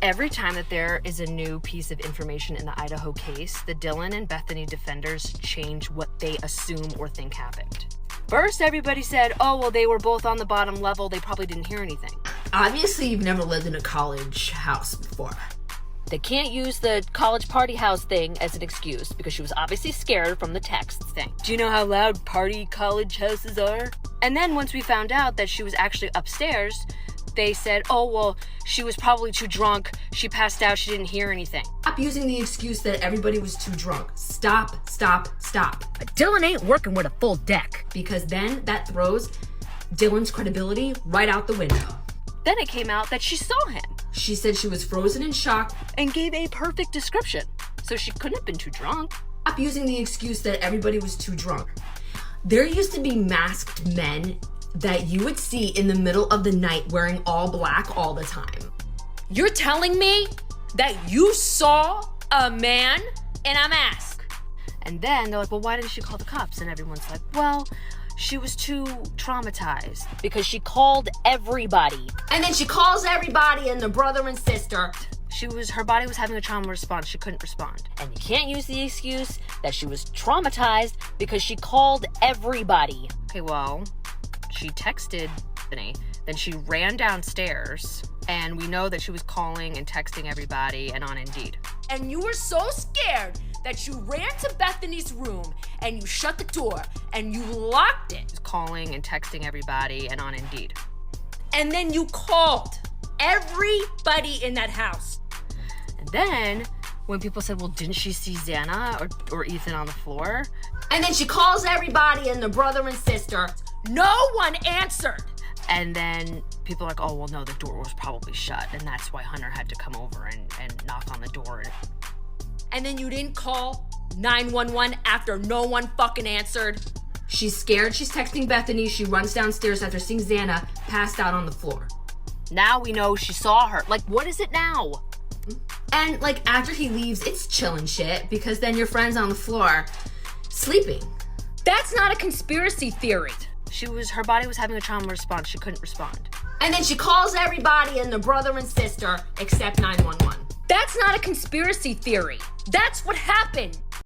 Every time that there is a new piece of information in the Idaho case, the Dylan and Bethany defenders change what they assume or think happened. First, everybody said, oh, well, they were both on the bottom level. They probably didn't hear anything. Obviously, you've never lived in a college house before. They can't use the college party house thing as an excuse because she was obviously scared from the texts thing. Do you know how loud party college houses are? And then once we found out that she was actually upstairs, they said, oh, well, she was probably too drunk. She passed out. She didn't hear anything. Stop using the excuse that everybody was too drunk. Stop. Dylan ain't working with a full deck. Because then that throws Dylan's credibility right out the window. Then it came out that she saw him. She said she was frozen in shock and gave a perfect description. So she couldn't have been too drunk. Stop using the excuse that everybody was too drunk. There used to be masked men that you would see in the middle of the night wearing all black all the time. You're telling me that you saw a man in a mask? And then they're like, well, why didn't she call the cops? And everyone's like, well, she was too traumatized because she called everybody. And then she calls everybody and the brother and sister. Her body was having a trauma response. She couldn't respond. And you can't use the excuse that she was traumatized because she called everybody. Okay, well, she texted Bethany, then she ran downstairs, and we know that she was calling and texting everybody and on Indeed. And you were so scared that you ran to Bethany's room and you shut the door and you locked it. She was calling and texting everybody and on Indeed. And then you called everybody in that house. And then when people said, well, didn't she see Xana or Ethan on the floor? And then she calls everybody and the brother and sister. No one answered. And then people are like, oh, well, no, the door was probably shut. And that's why Hunter had to come over and knock on the door. And then you didn't call 911 after no one fucking answered. She's scared. She's texting Bethany. She runs downstairs after seeing Xana passed out on the floor. Now we know she saw her. Like, what is it now? And, like, after he leaves, it's chill and shit because then your friend's on the floor sleeping. That's not a conspiracy theory. Her body was having a trauma response. She couldn't respond. And then she calls everybody and the brother and sister except 911. That's not a conspiracy theory. That's what happened.